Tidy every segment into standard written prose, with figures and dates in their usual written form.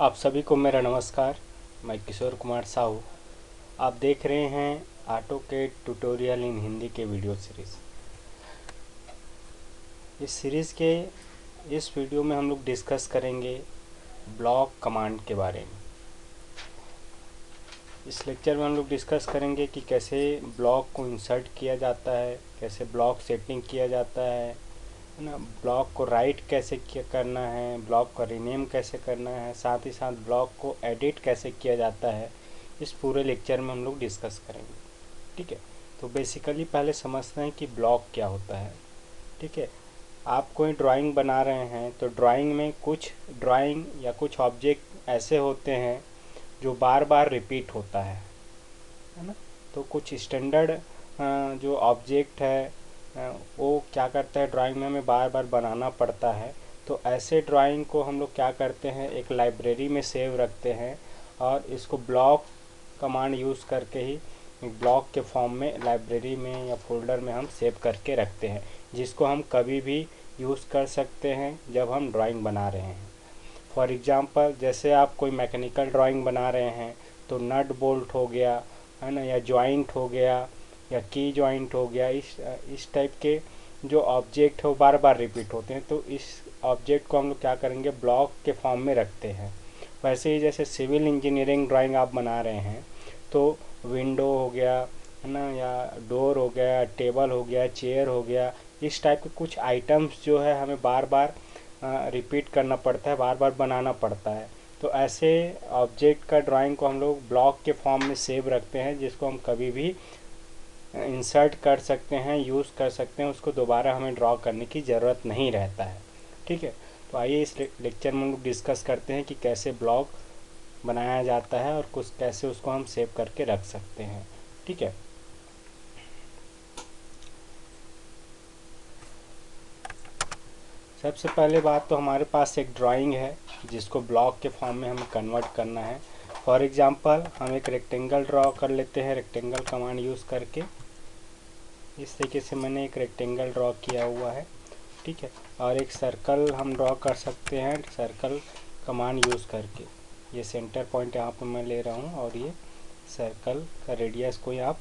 आप सभी को मेरा नमस्कार। मैं किशोर कुमार साहू। आप देख रहे हैं ऑटोकैड ट्यूटोरियल इन हिंदी के वीडियो सीरीज़। इस सीरीज़ के इस वीडियो में हम लोग डिस्कस करेंगे ब्लॉक कमांड के बारे में। इस लेक्चर में हम लोग डिस्कस करेंगे कि कैसे ब्लॉक को इंसर्ट किया जाता है, कैसे ब्लॉक सेटिंग किया जाता है ना, ब्लॉक को राइट कैसे करना है, ब्लॉक का रीनेम कैसे करना है, साथ ही साथ ब्लॉक को एडिट कैसे किया जाता है। इस पूरे लेक्चर में हम लोग डिस्कस करेंगे। ठीक है, तो बेसिकली पहले समझते हैं कि ब्लॉक क्या होता है। ठीक है, आप कोई ड्राइंग बना रहे हैं तो ड्राइंग में कुछ ड्राइंग या कुछ ऑब्जेक्ट ऐसे होते हैं जो बार बार रिपीट होता है ना। तो कुछ स्टैंडर्ड जो ऑब्जेक्ट है वो क्या करता है, ड्राइंग में हमें बार बार बनाना पड़ता है। तो ऐसे ड्राइंग को हम लोग क्या करते हैं, एक लाइब्रेरी में सेव रखते हैं और इसको ब्लॉक कमांड यूज़ करके ही ब्लॉक के फॉर्म में लाइब्रेरी में या फोल्डर में हम सेव करके रखते हैं, जिसको हम कभी भी यूज़ कर सकते हैं जब हम ड्राइंग बना रहे हैं। फॉर एग्ज़ाम्पल, जैसे आप कोई मैकेनिकल ड्राइंग बना रहे हैं तो नट बोल्ट हो गया है ना, या जॉइंट हो गया या की जॉइंट हो गया, इस टाइप के जो ऑब्जेक्ट है वो बार बार रिपीट होते हैं। तो इस ऑब्जेक्ट को हम लोग क्या करेंगे, ब्लॉक के फॉर्म में रखते हैं। वैसे ही जैसे सिविल इंजीनियरिंग ड्राइंग आप बना रहे हैं तो विंडो हो गया है ना, या डोर हो गया, टेबल हो गया, चेयर हो गया, इस टाइप के कुछ आइटम्स जो है हमें बार बार रिपीट करना पड़ता है, बार बार बनाना पड़ता है। तो ऐसे ऑब्जेक्ट का ड्राइंग को हम लोग ब्लॉक के फॉर्म में सेव रखते हैं, जिसको हम कभी भी इंसर्ट कर सकते हैं, यूज़ कर सकते हैं, उसको दोबारा हमें ड्रॉ करने की ज़रूरत नहीं रहता है। ठीक है, तो आइए इस लेक्चर में हम लोग डिस्कस करते हैं कि कैसे ब्लॉक बनाया जाता है और कुछ कैसे उसको हम सेव करके रख सकते हैं। ठीक है, सबसे पहले बात तो हमारे पास एक ड्राइंग है जिसको ब्लॉक के फॉर्म में हमें कन्वर्ट करना है। फॉर एग्जांपल, हम एक रेक्टेंगल ड्रॉ कर लेते हैं रेक्टेंगल कमांड यूज़ करके। इस तरीके से मैंने एक रेक्टेंगल ड्रॉ किया हुआ है। ठीक है, और एक सर्कल हम ड्रॉ कर सकते हैं सर्कल कमांड यूज़ करके। ये सेंटर पॉइंट यहाँ पर मैं ले रहा हूँ और ये सर्कल का रेडियस कोई आप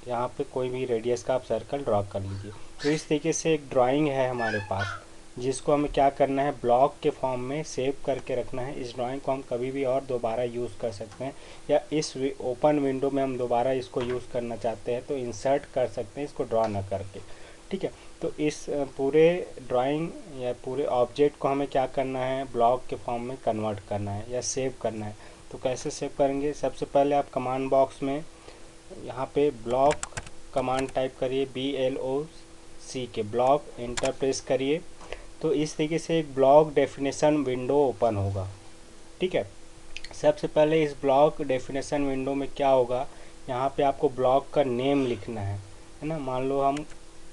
यहाँ पे कोई भी रेडियस का आप सर्कल ड्रॉ कर लीजिए। तो इस तरीके से एक ड्राइंग है हमारे पास, जिसको हमें क्या करना है, ब्लॉक के फॉर्म में सेव करके रखना है। इस ड्राइंग को हम कभी भी और दोबारा यूज़ कर सकते हैं, या इस ओपन विंडो में हम दोबारा इसको यूज़ करना चाहते हैं तो इंसर्ट कर सकते हैं इसको ड्रॉ ना करके। ठीक है, तो इस पूरे ड्राइंग या पूरे ऑब्जेक्ट को हमें क्या करना है, ब्लॉक के फॉर्म में कन्वर्ट करना है या सेव करना है। तो कैसे सेव करेंगे, सबसे पहले आप कमांड बॉक्स में यहाँ पे ब्लॉक कमांड टाइप करिए, BLOC के ब्लॉक, एंटर प्रेस करिए। तो इस तरीके से एक ब्लॉक डेफिनेशन विंडो ओपन होगा। ठीक है, सबसे पहले इस ब्लॉक डेफिनेशन विंडो में क्या होगा, यहाँ पे आपको ब्लॉक का नेम लिखना है ना। मान लो हम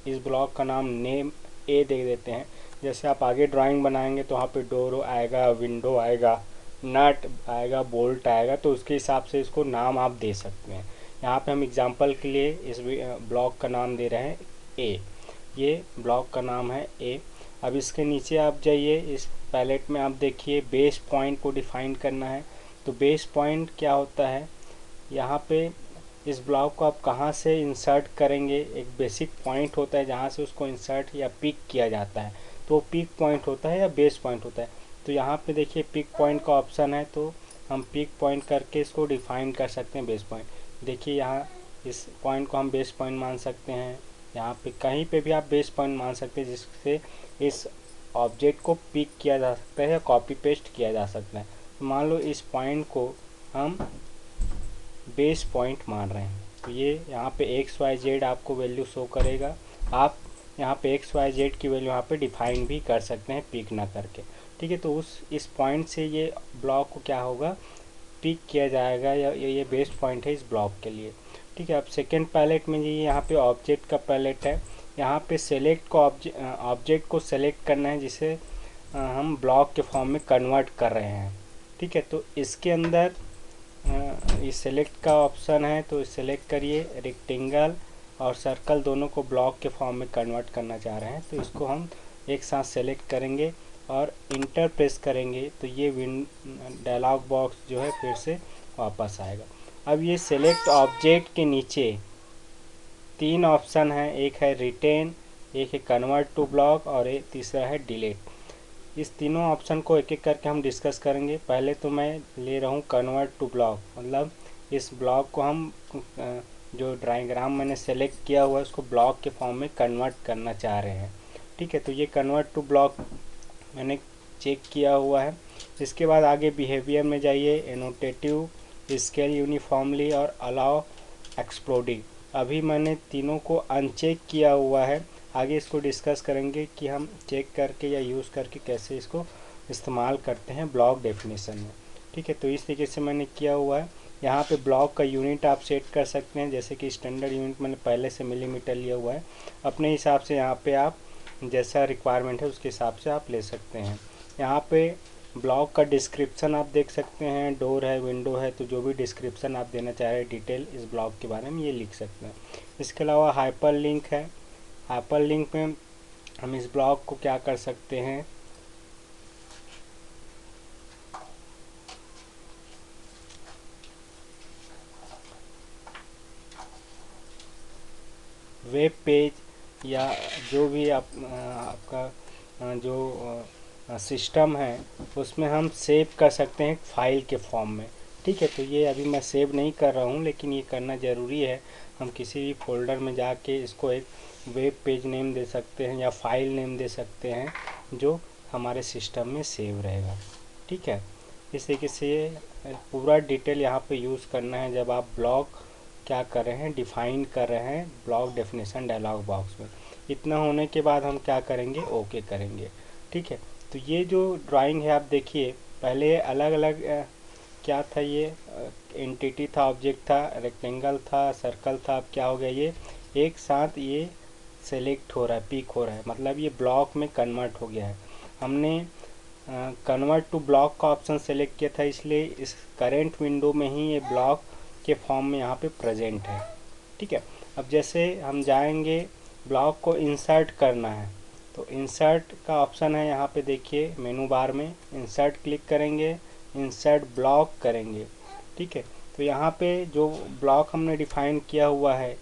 इस ब्लॉक का नाम नेम ए दे देते हैं। जैसे आप आगे ड्राइंग बनाएंगे तो वहाँ पे डोर आएगा, विंडो आएगा, नट आएगा, बोल्ट आएगा, तो उसके हिसाब से इसको नाम आप दे सकते हैं। यहाँ पे हम एग्जांपल के लिए इस ब्लॉक का नाम दे रहे हैं ए। ये ब्लॉक का नाम है ए। अब इसके नीचे आप जाइए, इस पैलेट में आप देखिए बेस पॉइंट को डिफाइन करना है। तो बेस पॉइंट क्या होता है, यहाँ पे इस ब्लॉक को आप कहाँ से इंसर्ट करेंगे, एक बेसिक पॉइंट होता है जहाँ से उसको इंसर्ट या पिक किया जाता है। तो वो पिक पॉइंट होता है या बेस पॉइंट होता है। तो यहाँ पे देखिए पिक पॉइंट का ऑप्शन है, तो हम पिक पॉइंट करके इसको डिफाइन कर सकते हैं बेस पॉइंट। देखिए यहाँ इस पॉइंट को हम बेस पॉइंट मान सकते हैं, यहाँ पे कहीं पे भी आप बेस पॉइंट मान सकते हैं, जिससे इस ऑब्जेक्ट को पिक किया जा सकता है या कॉपी पेस्ट किया जा सकता है। तो मान लो इस पॉइंट को हम बेस पॉइंट मान रहे हैं, तो ये यहाँ पे XYZ आपको वैल्यू शो करेगा। आप यहाँ पे XYZ की वैल्यू यहाँ पे डिफाइन भी कर सकते हैं पिक ना करके। ठीक है, तो इस पॉइंट से ये ब्लॉक को क्या होगा, पिक किया जाएगा, या ये बेस पॉइंट है इस ब्लॉक के लिए। ठीक है, अब सेकेंड पैलेट में ये यहाँ पे ऑब्जेक्ट का पैलेट है। यहाँ पे सेलेक्ट को ऑब्जेक्ट को सेलेक्ट करना है, जिसे हम ब्लॉक के फॉर्म में कन्वर्ट कर रहे हैं। ठीक है, तो इसके अंदर ये सेलेक्ट का ऑप्शन है, तो सेलेक्ट करिए। रेक्टेंगल और सर्कल दोनों को ब्लॉक के फॉर्म में कन्वर्ट करना चाह रहे हैं, तो इसको हम एक साथ सेलेक्ट करेंगे और इंटर प्रेस करेंगे तो ये डायलॉग बॉक्स जो है फिर से वापस आएगा। अब ये सेलेक्ट ऑब्जेक्ट के नीचे 3 ऑप्शन हैं, एक है रिटेन, एक है कन्वर्ट टू ब्लॉक और एक तीसरा है डिलीट। इस तीनों ऑप्शन को एक एक करके हम डिस्कस करेंगे। पहले तो मैं ले रहा हूँ कन्वर्ट टू ब्लॉक, मतलब इस ब्लॉक को हम जो डायग्राम मैंने सेलेक्ट किया हुआ है उसको ब्लॉक के फॉर्म में कन्वर्ट करना चाह रहे हैं। ठीक है, तो ये कन्वर्ट टू ब्लॉक मैंने चेक किया हुआ है। इसके बाद आगे बिहेवियर में जाइए, एनोटेटिव, स्केल यूनिफॉर्मली और अलाउ एक्सप्लोडिंग। अभी मैंने तीनों को अनचेक किया हुआ है। आगे इसको डिस्कस करेंगे कि हम चेक करके या यूज़ करके कैसे इसको इस्तेमाल करते हैं ब्लॉक डेफिनेशन में। ठीक है, तो इस तरीके से मैंने किया हुआ है। यहाँ पे ब्लॉक का यूनिट आप सेट कर सकते हैं, जैसे कि स्टैंडर्ड यूनिट मैंने पहले से मिलीमीटर लिया हुआ है। अपने हिसाब से यहाँ पे आप जैसा रिक्वायरमेंट है उसके हिसाब से आप ले सकते हैं। यहाँ पे ब्लॉक का डिस्क्रिप्शन आप देख सकते हैं, डोर है, विंडो है, तो जो भी डिस्क्रिप्शन आप देना चाह रहे हैं डिटेल इस ब्लॉक के बारे में ये लिख सकते हैं। इसके अलावा हाइपर लिंक है। हाइपर लिंक में हम इस ब्लॉक को क्या कर सकते हैं, वेब पेज या जो भी आपका जो सिस्टम है उसमें हम सेव कर सकते हैं फाइल के फॉर्म में। ठीक है, तो ये अभी मैं सेव नहीं कर रहा हूँ लेकिन ये करना ज़रूरी है। हम किसी भी फोल्डर में जाके इसको एक वेब पेज नेम दे सकते हैं या फाइल नेम दे सकते हैं जो हमारे सिस्टम में सेव रहेगा। ठीक है, इस तरीके से पूरा डिटेल यहाँ पे यूज़ करना है जब आप ब्लॉक क्या कर रहे हैं, डिफाइन कर रहे हैं ब्लॉक डेफिनेशन डायलॉग बॉक्स में। इतना होने के बाद हम क्या करेंगे, ओके करेंगे। ठीक है, तो ये जो ड्राइंग है आप देखिए, पहले अलग अलग क्या था, ये एंटिटी था, ऑब्जेक्ट था, रेक्टेंगल था, सर्कल था। अब क्या हो गया, ये एक साथ ये सेलेक्ट हो रहा है, पिक हो रहा है, मतलब ये ब्लॉक में कन्वर्ट हो गया है। हमने कन्वर्ट टू ब्लॉक का ऑप्शन सेलेक्ट किया था, इसलिए इस करेंट विंडो में ही ये ब्लॉक के फॉर्म में यहाँ पे प्रेजेंट है। ठीक है, अब जैसे हम जाएंगे ब्लॉक को इंसर्ट करना है तो इंसर्ट का ऑप्शन है यहाँ पे, देखिए मेनू बार में इंसर्ट क्लिक करेंगे, इंसर्ट ब्लॉक करेंगे। ठीक है, तो यहाँ पे जो ब्लॉक हमने डिफाइन किया हुआ है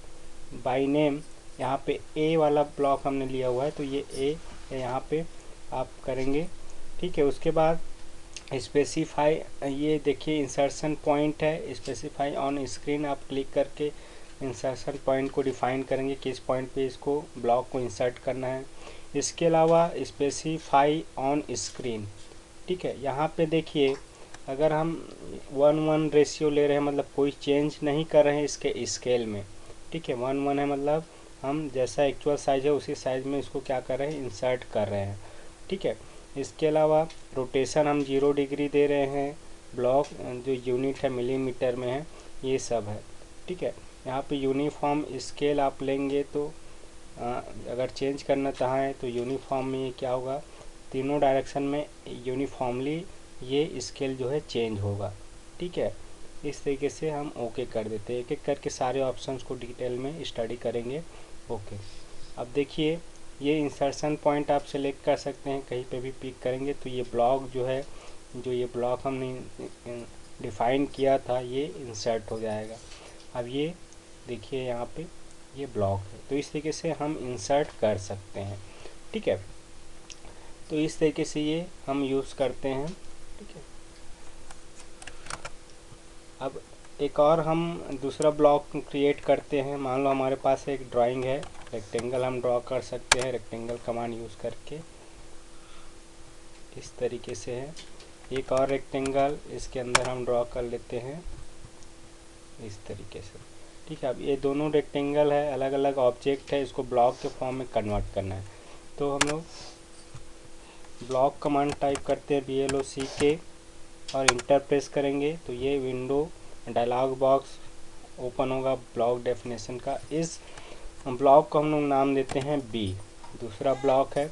बाय नेम, यहाँ पे ए वाला ब्लॉक हमने लिया हुआ है तो ये ए यहाँ पे आप करेंगे। ठीक है, उसके बाद स्पेसिफाई, ये देखिए इंसर्शन पॉइंट है, स्पेसिफाई ऑन स्क्रीन आप क्लिक करके इंसर्शन पॉइंट को डिफाइन करेंगे किस पॉइंट पे इसको ब्लॉक को इंसर्ट करना है। इसके अलावा स्पेसिफाई ऑन स्क्रीन। ठीक है, यहाँ पे देखिए अगर हम 1:1 रेशियो ले रहे हैं, मतलब कोई चेंज नहीं कर रहे हैं इसके स्केल में। ठीक है, 1:1 है, मतलब हम जैसा एक्चुअल साइज है उसी साइज में इसको क्या कर रहे हैं, इंसर्ट कर रहे हैं। ठीक है, इसके अलावा रोटेशन हम 0 डिग्री दे रहे हैं, ब्लॉक जो यूनिट है मिलीमीटर में है, ये सब है। ठीक है, यहाँ पे यूनिफॉर्म स्केल आप लेंगे तो अगर चेंज करना चाहें तो यूनिफॉर्म में ये क्या होगा, तीनों डायरेक्शन में यूनिफॉर्मली ये स्केल जो है चेंज होगा। ठीक है, इस तरीके से हम ओके कर देते हैं। एक एक करके सारे ऑप्शंस को डिटेल में स्टडी करेंगे। ओके, अब देखिए ये इंसर्शन पॉइंट आप सेलेक्ट कर सकते हैं, कहीं पे भी पिक करेंगे तो ये ब्लॉक जो है, जो ये ब्लॉक हमने डिफाइन किया था ये इंसर्ट हो जाएगा। अब ये देखिए यहाँ पे ये ब्लॉक है, तो इस तरीके से हम इंसर्ट कर सकते हैं। ठीक है, तो इस तरीके से ये हम यूज़ करते हैं। ठीक है, अब एक और हम दूसरा ब्लॉक क्रिएट करते हैं। मान लो हमारे पास एक ड्राइंग है, रेक्टेंगल हम ड्रॉ कर सकते हैं रेक्टेंगल कमांड यूज़ करके, इस तरीके से है। एक और रेक्टेंगल इसके अंदर हम ड्रॉ कर लेते हैं इस तरीके से। ठीक है, अब ये दोनों रेक्टेंगल है, अलग अलग ऑब्जेक्ट है, इसको ब्लॉक के फॉर्म में कन्वर्ट करना है। तो हम लोग ब्लॉक कमांड टाइप करते हैं BLOCK और इंटर प्रेस करेंगे तो ये विंडो डायलॉग बॉक्स ओपन होगा ब्लॉक डेफिनेशन का। इस ब्लॉक को हम लोग नाम देते हैं B। दूसरा ब्लॉक है,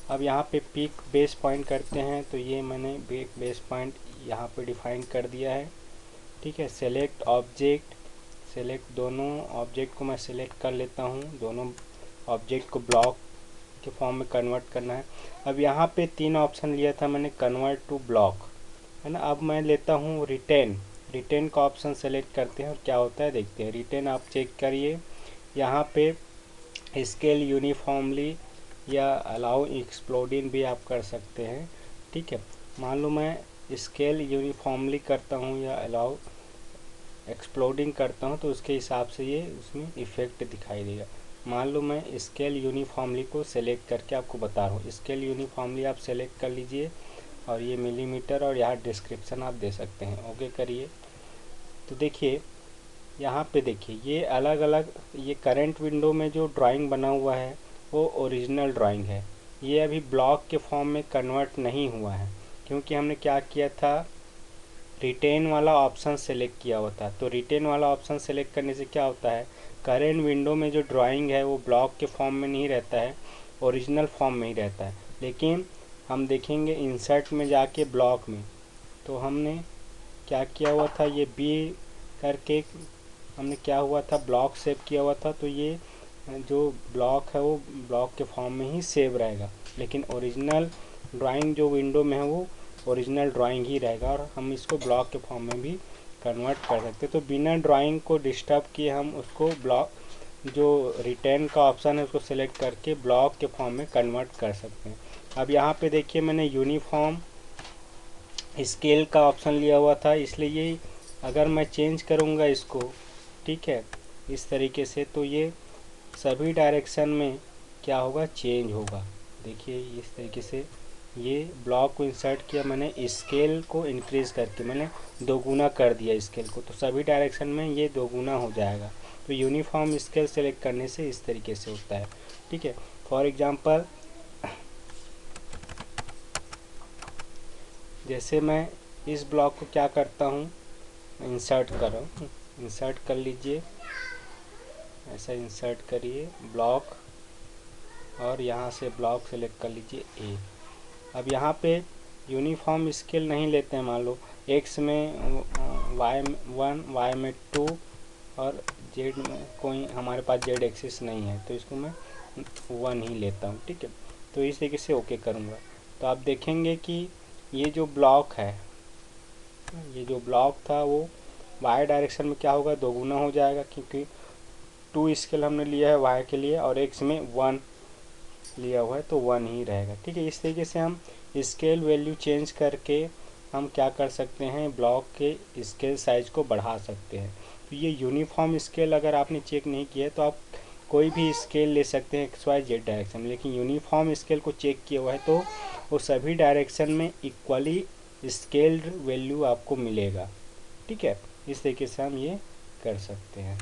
अब यहाँ पे पिक बेस पॉइंट करते हैं तो ये मैंने बेस पॉइंट यहाँ पे डिफाइन कर दिया है। ठीक है, सेलेक्ट ऑब्जेक्ट, सेलेक्ट दोनों ऑब्जेक्ट को मैं सेलेक्ट कर लेता हूँ, दोनों ऑब्जेक्ट को ब्लॉक के फॉर्म में कन्वर्ट करना है। अब यहाँ पे 3 ऑप्शन लिया था मैंने, कन्वर्ट टू ब्लॉक, है ना। अब मैं लेता हूँ रिटेन का ऑप्शन सेलेक्ट करते हैं और क्या होता है देखते हैं। रिटेन आप चेक करिए, यहाँ पे स्केल यूनिफॉर्मली या अलाउ एक्सप्लोडिंग भी आप कर सकते हैं, ठीक है। मान लो मैं स्केल यूनिफॉर्मली करता हूँ या अलाउ एक्सप्लोडिंग करता हूँ तो उसके हिसाब से ये उसमें इफ़ेक्ट दिखाई देगा। मान लो मैं स्केल यूनिफॉर्मली को सेलेक्ट करके आपको बता रहा हूँ। स्केल यूनिफॉर्मली आप सेलेक्ट कर लीजिए और ये मिलीमीटर और यहाँ डिस्क्रिप्शन आप दे सकते हैं, ओके करिए। तो देखिए यहाँ पे देखिए ये अलग अलग, ये करंट विंडो में जो ड्राइंग बना हुआ है वो ओरिजिनल ड्राइंग है। ये अभी ब्लॉक के फॉर्म में कन्वर्ट नहीं हुआ है क्योंकि हमने क्या किया था, रिटेन वाला ऑप्शन सेलेक्ट किया हुआ था। तो रिटेन वाला ऑप्शन सेलेक्ट करने से क्या होता है, करेंट विंडो में जो ड्राइंग है वो ब्लॉक के फॉर्म में नहीं रहता है, ओरिजिनल फॉर्म में ही रहता है। लेकिन हम देखेंगे इंसर्ट में जाके ब्लॉक में, तो हमने क्या किया हुआ था, ये बी करके हमने क्या हुआ था, ब्लॉक सेव किया हुआ था। तो ये जो ब्लॉक है वो ब्लॉक के फॉर्म में ही सेव रहेगा, लेकिन ओरिजिनल ड्राइंग जो विंडो में है वो ओरिजिनल ड्राइंग ही रहेगा और हम इसको ब्लॉक के फॉर्म में भी कन्वर्ट कर सकते हैं। तो बिना ड्राइंग को डिस्टर्ब किए हम उसको ब्लॉक, जो रिटेन का ऑप्शन है उसको सिलेक्ट करके ब्लॉक के फॉर्म में कन्वर्ट कर सकते हैं। अब यहाँ पे देखिए मैंने यूनिफॉर्म स्केल का ऑप्शन लिया हुआ था, इसलिए ये अगर मैं चेंज करूँगा इसको, ठीक है, इस तरीके से, तो ये सभी डायरेक्शन में क्या होगा, चेंज होगा। देखिए इस तरीके से ये ब्लॉक को इंसर्ट किया मैंने, स्केल को इंक्रीज करके मैंने दोगुना कर दिया स्केल को, तो सभी डायरेक्शन में ये दोगुना हो जाएगा। तो यूनिफॉर्म स्केल सेलेक्ट करने से इस तरीके से होता है, ठीक है। फॉर एग्जांपल जैसे मैं इस ब्लॉक को क्या करता हूँ, इंसर्ट कर रहा हूँ, इंसर्ट कर लीजिए, ऐसा इंसर्ट करिए ब्लॉक और यहाँ से ब्लॉक सेलेक्ट कर लीजिए ए। अब यहाँ पे यूनिफॉर्म स्केल नहीं लेते हैं, मान लो एक्स में वाई में 1, वाई में 2 और जेड में कोई हमारे पास जेड एक्सिस नहीं है, तो इसको मैं 1 ही लेता हूँ, ठीक है। तो इस तरीके से ओके करूँगा तो आप देखेंगे कि ये जो ब्लॉक है, ये जो ब्लॉक था वो वाई डायरेक्शन में क्या होगा, दोगुना हो जाएगा, क्योंकि 2 स्केल हमने लिया है वाई के लिए और एक्स में 1 लिया हुआ है तो 1 ही रहेगा, ठीक है। इस तरीके से हम स्केल वैल्यू चेंज करके हम क्या कर सकते हैं, ब्लॉक के स्केल साइज को बढ़ा सकते हैं। तो ये यूनिफॉर्म स्केल अगर आपने चेक नहीं किया है तो आप कोई भी स्केल ले सकते हैं एक्स वाई जेड डायरेक्शन में, लेकिन यूनिफॉर्म स्केल को चेक किया हुआ है तो वो सभी डायरेक्शन में इक्वली स्केल्ड वैल्यू आपको मिलेगा, ठीक है। इस तरीके से हम ये कर सकते हैं।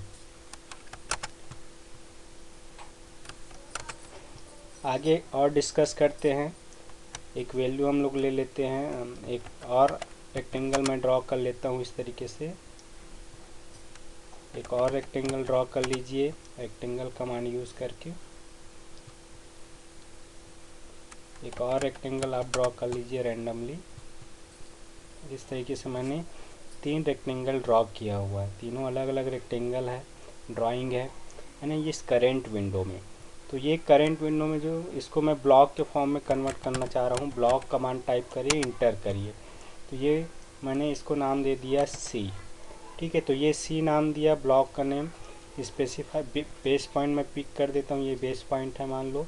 आगे और डिस्कस करते हैं। एक वैल्यू हम लोग ले लेते हैं, एक और रेक्टेंगल मैं ड्रॉ कर लेता हूँ इस तरीके से। एक और रेक्टेंगल ड्रॉ कर लीजिए रेक्टेंगल कमांड यूज़ करके। एक और रेक्टेंगल आप ड्रॉ कर लीजिए रैंडमली। इस तरीके से मैंने 3 रेक्टेंगल ड्रॉ किया हुआ है, तीनों अलग अलग रेक्टेंगल है, ड्राइंग है ना, ये इस करेंट विंडो में। तो ये करंट विंडो में जो इसको मैं ब्लॉक के फॉर्म में कन्वर्ट करना चाह रहा हूँ, ब्लॉक कमांड टाइप करिए, इंटर करिए। तो ये मैंने इसको नाम दे दिया सी, ठीक है। तो ये सी नाम दिया, ब्लॉक का नेम स्पेसिफाई, बेस पॉइंट मैं पिक कर देता हूँ, ये बेस पॉइंट है मान लो,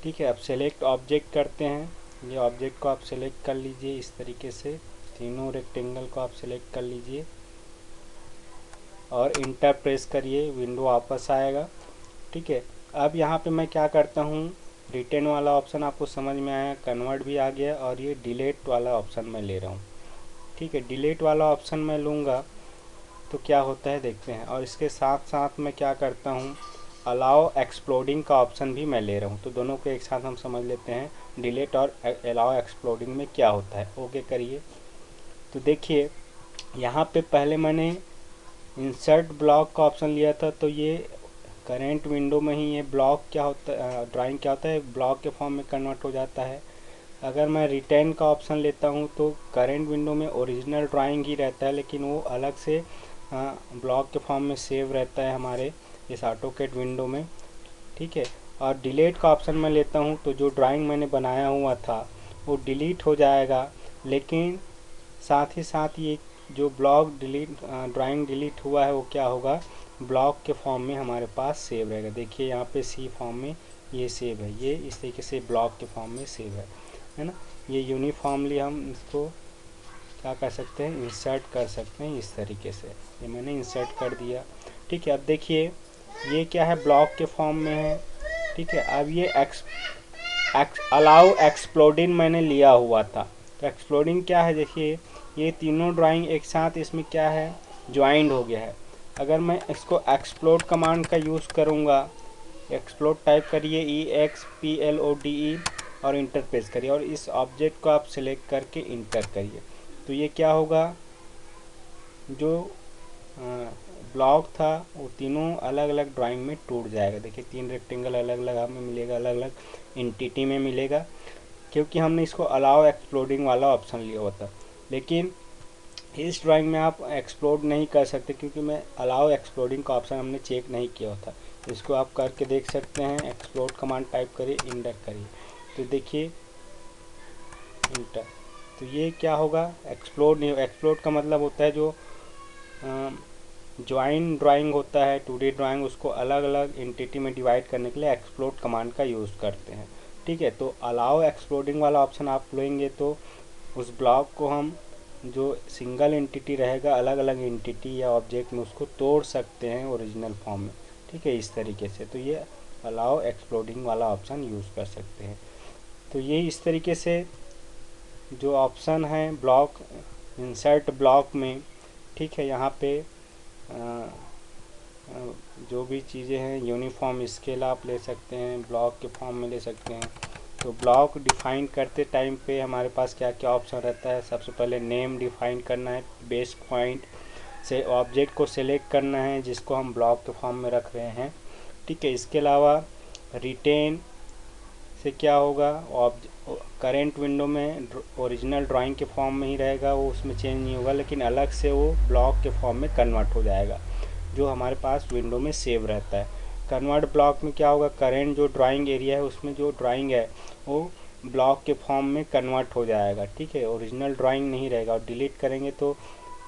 ठीक है। अब सेलेक्ट ऑब्जेक्ट करते हैं, ये ऑब्जेक्ट को आप सेलेक्ट कर लीजिए इस तरीके से, तीनों रेक्टेंगल को आप सेलेक्ट कर लीजिए और इंटर प्रेस करिए, विंडो वापस आएगा, ठीक है। अब यहाँ पे मैं क्या करता हूँ, रिटेन वाला ऑप्शन आपको समझ में आया, कन्वर्ट भी आ गया और ये डिलीट वाला ऑप्शन मैं ले रहा हूँ, ठीक है। डिलीट वाला ऑप्शन मैं लूँगा तो क्या होता है देखते हैं। और इसके साथ साथ मैं क्या करता हूँ, अलाउ एक्सप्लोडिंग का ऑप्शन भी मैं ले रहा हूँ। तो दोनों को एक साथ हम समझ लेते हैं, डिलीट और अलाउ एक्सप्लोडिंग में क्या होता है, ओके करिए। तो देखिए यहाँ पे पहले मैंने इंसर्ट ब्लॉक का ऑप्शन लिया था, तो ये करेंट विंडो में ही ये ब्लॉक क्या होता है, ड्राइंग क्या होता है, ब्लॉक के फॉर्म में कन्वर्ट हो जाता है। अगर मैं रिटेन का ऑप्शन लेता हूँ तो करेंट विंडो में ओरिजिनल ड्राइंग ही रहता है, लेकिन वो अलग से ब्लॉक के फॉर्म में सेव रहता है हमारे इस ऑटोकैड विंडो में, ठीक है। और डिलीट का ऑप्शन मैं लेता हूँ तो जो ड्राइंग मैंने बनाया हुआ था वो डिलीट हो जाएगा, लेकिन साथ ही साथ ये जो ब्लॉक डिलीट ड्राइंग डिलीट हुआ है वो क्या होगा, ब्लॉक के फॉर्म में हमारे पास सेव रहेगा। देखिए यहाँ पे सी फॉर्म में ये सेव है, ये इस तरीके से ब्लॉक के फॉर्म में सेव है ना। ये यूनिफॉर्मली हम इसको क्या कर सकते हैं, इंसर्ट कर सकते हैं इस तरीके से। ये मैंने इंसर्ट कर दिया, ठीक है। अब देखिए ये क्या है, ब्लॉक के फॉर्म में है, ठीक है। अब ये अलाउ एक्सप्लोडिंग मैंने लिया हुआ था, तो एक्सप्लोडिंग क्या है, देखिए ये तीनों ड्राइंग एक साथ इसमें क्या है, ज्वाइंट हो गया है। अगर मैं इसको एक्सप्लोड कमांड का यूज़ करूँगा, एक्सप्लोड टाइप करिए EXPLODE और इंटर प्रेस करिए, और इस ऑब्जेक्ट को आप सिलेक्ट करके इंटर करिए, तो ये क्या होगा, जो ब्लॉक था वो तीनों अलग अलग ड्राइंग में टूट जाएगा। देखिए 3 रेक्टेंगल अलग अलग हमें मिलेगा, अलग अलग एंटिटी में मिलेगा, क्योंकि हमने इसको अलाउ एक्सप्लोडिंग वाला ऑप्शन लिया हुआ था। लेकिन इस ड्राइंग में आप एक्सप्लोड नहीं कर सकते, क्योंकि मैं अलाउ एक्सप्लोडिंग का ऑप्शन हमने चेक नहीं किया होता। इसको आप करके देख सकते हैं, एक्सप्लोड कमांड टाइप करिए, इंटर करिए, तो देखिए इंटर, तो ये क्या होगा, एक्सप्लोड नहीं। एक्सप्लोड का मतलब होता है जो ज्वाइन ड्राइंग होता है 2D ड्राइंग, उसको अलग अलग एंटिटी में डिवाइड करने के लिए एक्सप्लोड कमांड का यूज़ करते हैं, ठीक है। तो अलाउ एक्सप्लोडिंग वाला ऑप्शन आप लेंगे तो उस ब्लॉक को हम जो सिंगल एंटिटी रहेगा अलग अलग एंटिटी या ऑब्जेक्ट में उसको तोड़ सकते हैं ओरिजिनल फॉर्म में, ठीक है, इस तरीके से। तो ये अलाउ एक्सप्लोडिंग वाला ऑप्शन यूज़ कर सकते हैं। तो ये इस तरीके से जो ऑप्शन है ब्लॉक इंसर्ट ब्लॉक में, ठीक है, यहाँ पे जो भी चीज़ें हैं यूनिफॉर्म स्केल आप ले सकते हैं, ब्लॉक के फॉर्म में ले सकते हैं। तो ब्लॉक डिफाइन करते टाइम पे हमारे पास क्या क्या ऑप्शन रहता है, सबसे पहले नेम डिफाइन करना है, बेस पॉइंट से ऑब्जेक्ट को सिलेक्ट करना है जिसको हम ब्लॉक के फॉर्म में रख रहे हैं, ठीक है। इसके अलावा रिटेन से क्या होगा, करेंट विंडो में ओरिजिनल ड्राइंग के फॉर्म में ही रहेगा, वो उसमें चेंज नहीं होगा, लेकिन अलग से वो ब्लॉक के फॉर्म में कन्वर्ट हो जाएगा जो हमारे पास विंडो में सेव रहता है। कन्वर्ट ब्लॉक में क्या होगा, करेंट जो ड्राइंग एरिया है उसमें जो ड्राइंग है वो ब्लॉक के फॉर्म में कन्वर्ट हो जाएगा, ठीक है, ओरिजिनल ड्राइंग नहीं रहेगा। और डिलीट करेंगे तो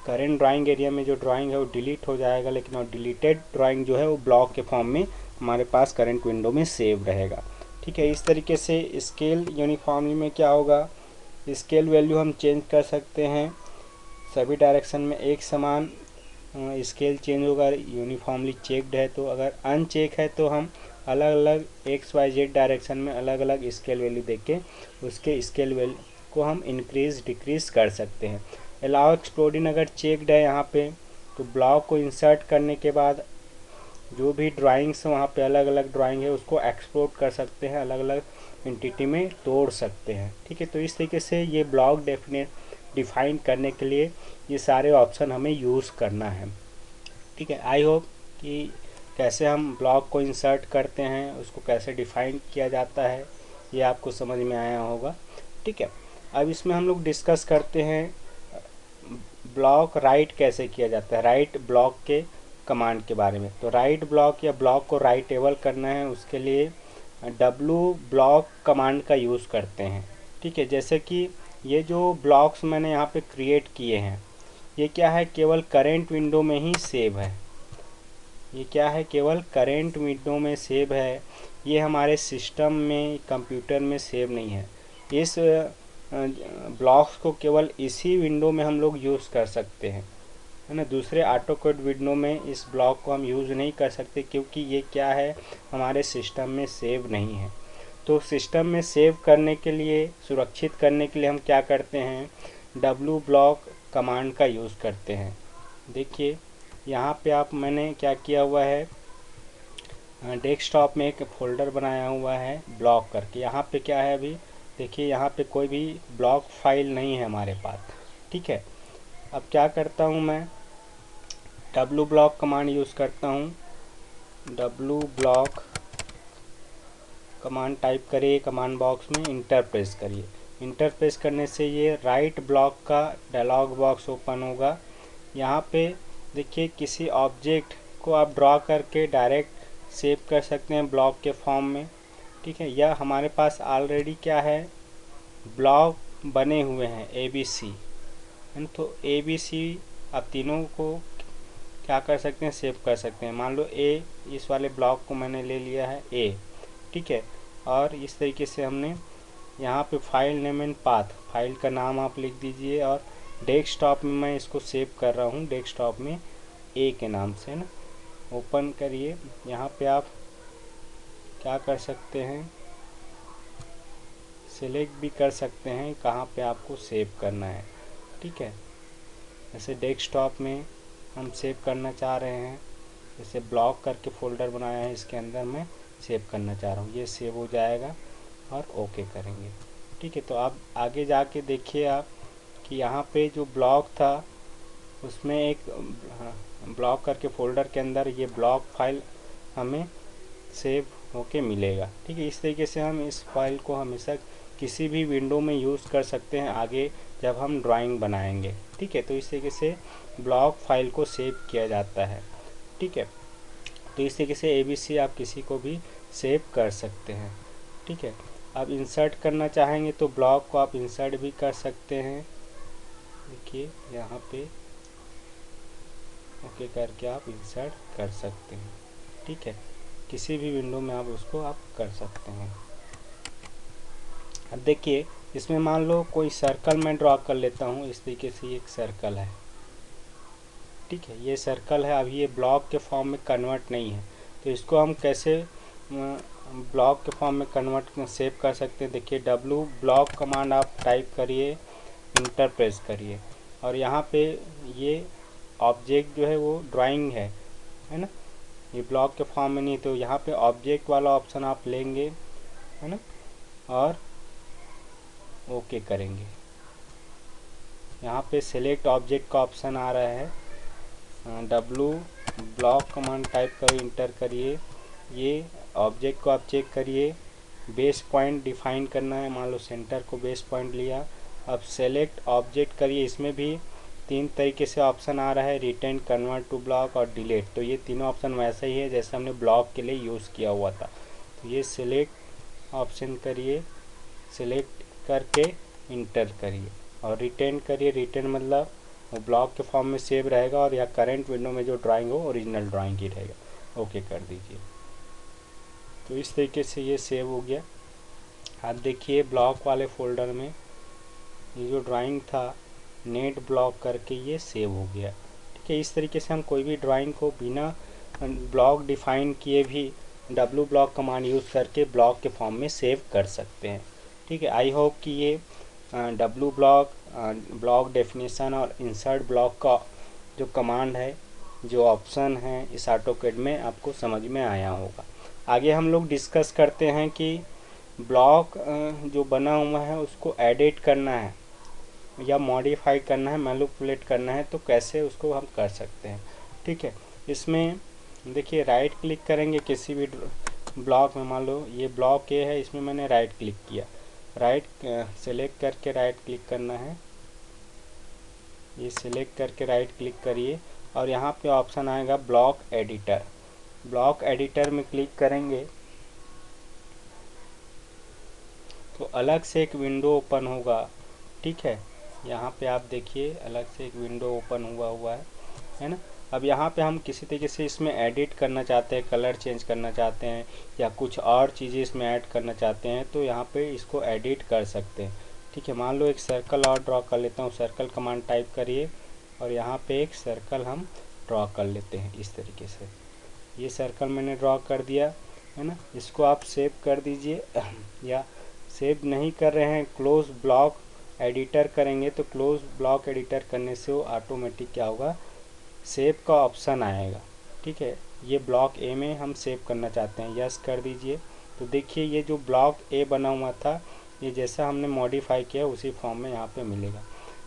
करेंट ड्राइंग एरिया में जो ड्राइंग है वो डिलीट हो जाएगा, लेकिन और डिलीटेड ड्राइंग जो है वो ब्लॉक के फॉर्म में हमारे पास करेंट विंडो में सेव रहेगा, ठीक है। इस तरीके से स्केल यूनिफॉर्मली में क्या होगा, स्केल वैल्यू हम चेंज कर सकते हैं, सभी डायरेक्शन में एक समान स्केल चेंज होगा, यूनिफॉर्मली चेक्ड है। तो अगर अनचेक है तो हम अलग अलग XYZ डायरेक्शन में अलग अलग स्केल वैल्यू देके उसके स्केल वैल्यू को हम इंक्रीज डिक्रीज कर सकते हैं। अलाउ एक्सप्लोडिंग अगर चेक्ड है यहाँ पे, तो ब्लॉक को इंसर्ट करने के बाद जो भी ड्राइंग्स वहाँ पे अलग अलग ड्राइंग है उसको एक्सप्लोड कर सकते हैं, अलग अलग एंटिटी में तोड़ सकते हैं, ठीक है। तो इस तरीके से ये ब्लॉक डिफाइन करने के लिए ये सारे ऑप्शन हमें यूज़ करना है, ठीक है। आई होप कि कैसे हम ब्लॉक को इंसर्ट करते हैं, उसको कैसे डिफाइन किया जाता है, ये आपको समझ में आया होगा, ठीक है। अब इसमें हम लोग डिस्कस करते हैं ब्लॉक राइट कैसे किया जाता है, राइट ब्लॉक के कमांड के बारे में। तो राइट ब्लॉक या ब्लॉक को राइटेबल करना है उसके लिए W ब्लॉक कमांड का यूज़ करते हैं, ठीक है। जैसे कि ये जो ब्लॉक्स मैंने यहाँ पे क्रिएट किए हैं ये क्या है, केवल करेंट विंडो में ही सेव है, ये क्या है, केवल करेंट विंडो में सेव है, ये हमारे सिस्टम में कंप्यूटर में सेव नहीं है। इस ब्लॉक्स को केवल इसी विंडो में हम लोग यूज़ कर सकते हैं, है ना। दूसरे ऑटोकैड विंडो में इस ब्लॉक को हम यूज़ नहीं कर सकते, क्योंकि ये क्या है, हमारे सिस्टम में सेव नहीं है। तो सिस्टम में सेव करने के लिए, सुरक्षित करने के लिए हम क्या करते हैं, W ब्लॉक कमांड का यूज़ करते हैं। देखिए यहाँ पे मैंने क्या किया हुआ है, डेस्कटॉप में एक फ़ोल्डर बनाया हुआ है ब्लॉक करके। यहाँ पे क्या है, अभी देखिए यहाँ पे कोई भी ब्लॉक फाइल नहीं है हमारे पास, ठीक है। अब क्या करता हूँ मैं, W ब्लॉक कमांड यूज़ करता हूँ, W ब्लॉक कमांड टाइप करिए, कमांड बॉक्स में इंटर प्रेस करिए। इंटर प्रेस करने से ये राइट ब्लॉक का डायलॉग बॉक्स ओपन होगा। यहाँ पे देखिए किसी ऑब्जेक्ट को आप ड्रॉ करके डायरेक्ट सेव कर सकते हैं ब्लॉक के फॉर्म में, ठीक है। यह हमारे पास ऑलरेडी क्या है, ब्लॉक बने हुए हैं ABC है ना। तो ABC आप तीनों को क्या कर सकते हैं, सेव कर सकते हैं। मान लो A, इस वाले ब्लॉक को मैंने ले लिया है A, ठीक है। और इस तरीके से हमने यहाँ पे file name and path, file का नाम आप लिख दीजिए, और डेस्कटॉप में मैं इसको सेव कर रहा हूँ, डेस्कटॉप में A के नाम से ना। ओपन करिए। यहाँ पे आप क्या कर सकते हैं, सिलेक्ट भी कर सकते हैं कहाँ पे आपको सेव करना है, ठीक है। जैसे डेस्कटॉप में हम सेव करना चाह रहे हैं, जैसे ब्लॉक करके फ़ोल्डर बनाया है, इसके अंदर मैं सेव करना चाह रहा हूँ, ये सेव हो जाएगा और ओके करेंगे, ठीक है। तो आप आगे जाके देखिए आप कि यहाँ पे जो ब्लॉक था उसमें एक ब्लॉक करके फ़ोल्डर के अंदर ये ब्लॉक फाइल हमें सेव होके मिलेगा, ठीक है। इस तरीके से हम इस फाइल को हमेशा किसी भी विंडो में यूज़ कर सकते हैं आगे जब हम ड्राइंग बनाएंगे, ठीक है। तो इस तरीके से ब्लॉक फाइल को सेव किया जाता है, ठीक है। तो इस तरीके से ABC आप किसी को भी सेव कर सकते हैं, ठीक है। अब इंसर्ट करना चाहेंगे तो ब्लॉक को आप इंसर्ट भी कर सकते हैं, देखिए यहाँ पे ओके करके आप इंसर्ट कर सकते हैं, ठीक है। किसी भी विंडो में आप उसको आप कर सकते हैं। अब देखिए इसमें मान लो कोई सर्कल मैं ड्रॉ कर लेता हूँ, इस तरीके से एक सर्कल है, ठीक है। ये सर्कल है, अभी ये ब्लॉक के फॉर्म में कन्वर्ट नहीं है, तो इसको हम कैसे ब्लॉक के फॉर्म में कन्वर्ट सेव कर सकते हैं। देखिए W ब्लॉक कमांड आप टाइप करिए, इंटर प्रेस करिए, और यहाँ पे ये ऑब्जेक्ट जो है वो ड्राइंग है ना, ये ब्लॉक के फॉर्म में नहीं, तो यहाँ पे ऑब्जेक्ट वाला ऑप्शन आप लेंगे, है ना, और ओके करेंगे। यहाँ पे सिलेक्ट ऑब्जेक्ट का ऑप्शन आ रहा है, W ब्लॉक कमांड टाइप करिए, इंटर करिए, ये ऑब्जेक्ट को आप चेक करिए, बेस पॉइंट डिफाइन करना है, मान लो सेंटर को बेस पॉइंट लिया। अब सेलेक्ट ऑब्जेक्ट करिए, इसमें भी 3 तरीके से ऑप्शन आ रहा है, रिटेन, कन्वर्ट टू ब्लॉक और डिलीट। तो ये तीनों ऑप्शन वैसे ही है जैसे हमने ब्लॉक के लिए यूज़ किया हुआ था। तो ये सिलेक्ट ऑप्शन करिए, सिलेक्ट करके इंटर करिए और रिटेन करिए। रिटेन मतलब वो ब्लॉक के फॉर्म में सेव रहेगा और या करंट विंडो में जो ड्राइंग हो ओरिजिनल ड्राइंग ही रहेगा। ओके कर दीजिए। तो इस तरीके से ये सेव हो गया। आप देखिए ब्लॉक वाले फ़ोल्डर में ये जो ड्राइंग था नेट ब्लॉक करके ये सेव हो गया, ठीक है। इस तरीके से हम कोई भी ड्राइंग को बिना ब्लॉक डिफाइन किए भी W ब्लॉक कमांड यूज़ करके ब्लॉक के फॉर्म में सेव कर सकते हैं, ठीक है। आई होप कि ये W ब्लॉक, ब्लॉक डेफिनेशन और इंसर्ट ब्लॉक का जो कमांड है, जो ऑप्शन है इस ऑटोकैड में आपको समझ में आया होगा। आगे हम लोग डिस्कस करते हैं कि ब्लॉक जो बना हुआ है उसको एडिट करना है या मॉडिफाई करना है, मैनिपुलेट करना है, तो कैसे उसको हम कर सकते हैं, ठीक है। इसमें देखिए राइट क्लिक करेंगे किसी भी ब्लॉक में, मान लो ये ब्लॉक ए है, इसमें मैंने राइट क्लिक किया, राइट सेलेक्ट करके राइट क्लिक करना है, ये सिलेक्ट करके राइट क्लिक करिए और यहाँ पे ऑप्शन आएगा ब्लॉक एडिटर। ब्लॉक एडिटर में क्लिक करेंगे तो अलग से एक विंडो ओपन होगा, ठीक है। यहाँ पे आप देखिए अलग से एक विंडो ओपन हुआ है ना। अब यहाँ पे हम किसी तरीके से इसमें एडिट करना चाहते हैं, कलर चेंज करना चाहते हैं या कुछ और चीज़ें इसमें ऐड करना चाहते हैं तो यहाँ पे इसको एडिट कर सकते हैं, ठीक है। मान लो एक सर्कल और ड्रॉ कर लेता हूँ, सर्कल कमांड टाइप करिए और यहाँ पे एक सर्कल हम ड्रॉ कर लेते हैं इस तरीके से। ये सर्कल मैंने ड्रॉ कर दिया है ना, इसको आप सेव कर दीजिए या सेव नहीं कर रहे हैं क्लोज ब्लॉक एडिटर करेंगे तो क्लोज ब्लॉक एडिटर करने से वो ऑटोमेटिक क्या होगा, सेव का ऑप्शन आएगा, ठीक है। ये ब्लॉक ए में हम सेव करना चाहते हैं, यस कर दीजिए। तो देखिए ये जो ब्लॉक ए बना हुआ था ये जैसा हमने मॉडिफाई किया उसी फॉर्म में यहाँ पे मिलेगा।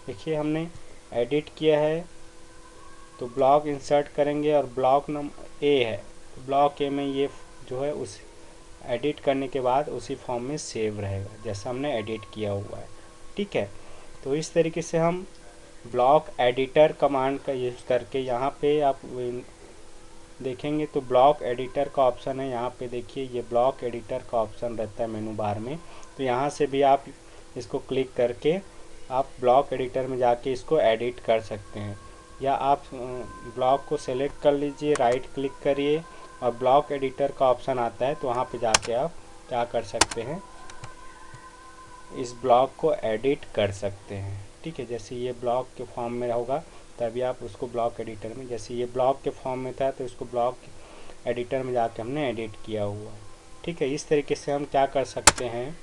देखिए हमने एडिट किया है तो ब्लॉक इंसर्ट करेंगे और ब्लॉक नंबर ए है तो ब्लॉक ए में ये जो है उस एडिट करने के बाद उसी फॉर्म में सेव रहेगा जैसा हमने एडिट किया हुआ है, ठीक है। तो इस तरीके से हम ब्लॉक एडिटर कमांड का यूज़ करके यहाँ पे आप देखेंगे तो ब्लॉक एडिटर का ऑप्शन है, यहाँ पे देखिए ये ब्लॉक एडिटर का ऑप्शन रहता है मेनू बार में। तो यहाँ से भी आप इसको क्लिक करके आप ब्लॉक एडिटर में जाके इसको एडिट कर सकते हैं, या आप ब्लॉक को सेलेक्ट कर लीजिए, राइट क्लिक करिए और ब्लॉक एडिटर का ऑप्शन आता है, तो वहाँ पे जाके आप क्या कर सकते हैं, इस ब्लॉक को एडिट कर सकते हैं। ठीक है, जैसे ये ब्लॉक के फॉर्म में होगा तभी आप उसको ब्लॉक एडिटर में, जैसे ये ब्लॉक के फॉर्म में था तो इसको ब्लॉक एडिटर में जाके हमने एडिट किया हुआ। ठीक है, इस तरीके से हम क्या कर सकते हैं,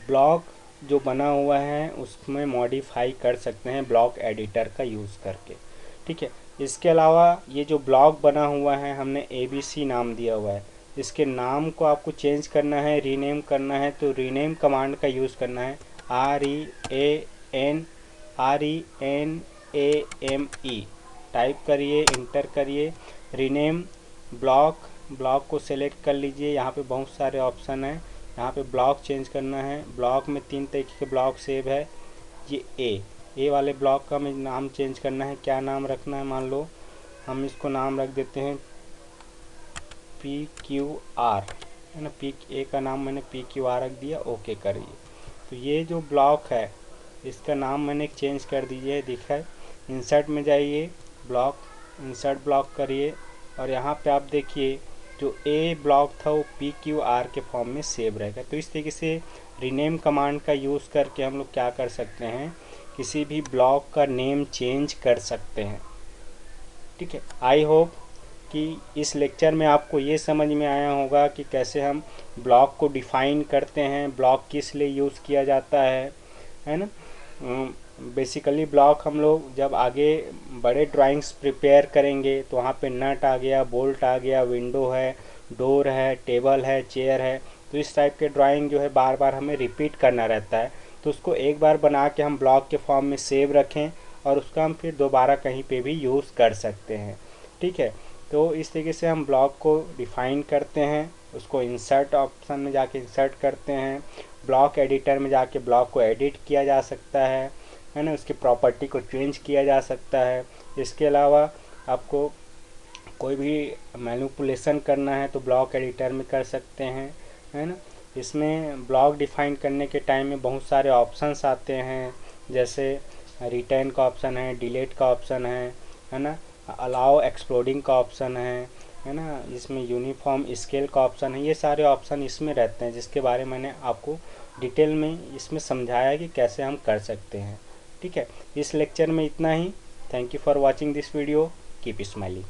ब्लॉक जो बना हुआ है उसमें मॉडिफाई कर सकते हैं ब्लॉक एडिटर का यूज़ करके। ठीक है, इसके अलावा ये जो ब्लॉक बना हुआ है हमने ABC नाम दिया हुआ है, इसके नाम को आपको चेंज करना है, रीनेम करना है, तो रीनेम कमांड का यूज़ करना है, RENAME टाइप करिए, इंटर करिए, रीनेम ब्लॉक को सेलेक्ट कर लीजिए। यहाँ पे बहुत सारे ऑप्शन हैं, यहाँ पे ब्लॉक चेंज करना है। ब्लॉक में 3 तरीके के ब्लॉक सेव है, ये ए वाले ब्लॉक का हमें नाम चेंज करना है। क्या नाम रखना है, मान लो हम इसको नाम रख देते हैं PQR, है ना, ए का नाम मैंने PQR रख दिया, ओके करिए। तो ये जो ब्लॉक है इसका नाम मैंने चेंज कर दीजिए, दिखा है। इंसर्ट में जाइए, ब्लॉक इंसर्ट ब्लॉक करिए और यहाँ पे आप देखिए जो ए ब्लॉक था वो PQR के फॉर्म में सेव रहेगा। तो इस तरीके से रीनेम कमांड का यूज़ करके हम लोग क्या कर सकते हैं, किसी भी ब्लॉक का नेम चेंज कर सकते हैं। ठीक है, आई होप कि इस लेक्चर में आपको ये समझ में आया होगा कि कैसे हम ब्लॉक को डिफ़ाइन करते हैं, ब्लॉक किस लिए यूज़ किया जाता है ना। बेसिकली ब्लॉक हम लोग जब आगे बड़े ड्राइंग्स प्रिपेयर करेंगे तो वहाँ पे नट आ गया, बोल्ट आ गया, विंडो है, डोर है, टेबल है, चेयर है, तो इस टाइप के ड्राइंग जो है बार बार हमें रिपीट करना रहता है। तो उसको एक बार बना के हम ब्लॉक के फॉर्म में सेव रखें और उसका हम फिर दोबारा कहीं पे भी यूज़ कर सकते हैं। ठीक है, तो इस तरीके से हम ब्लॉक को डिफ़ाइन करते हैं, उसको इंसर्ट ऑप्शन में जाके इंसर्ट करते हैं, ब्लॉक एडिटर में जाके ब्लॉक को एडिट किया जा सकता है ना, उसकी प्रॉपर्टी को चेंज किया जा सकता है। इसके अलावा आपको कोई भी मैनिपुलेशन करना है तो ब्लॉक एडिटर में कर सकते हैं, है ना। इसमें ब्लॉक डिफ़ाइन करने के टाइम में बहुत सारे ऑप्शंस आते हैं, जैसे रिटर्न का ऑप्शन है, डिलीट का ऑप्शन है ना, अलाउ एक्सप्लोडिंग का ऑप्शन है ना, इसमें यूनिफॉर्म स्केल का ऑप्शन है। ये सारे ऑप्शन इसमें रहते हैं जिसके बारे में मैंने आपको डिटेल में इसमें समझाया कि कैसे हम कर सकते हैं। ठीक है, इस लेक्चर में इतना ही। Thank you for watching this video, keep smiling.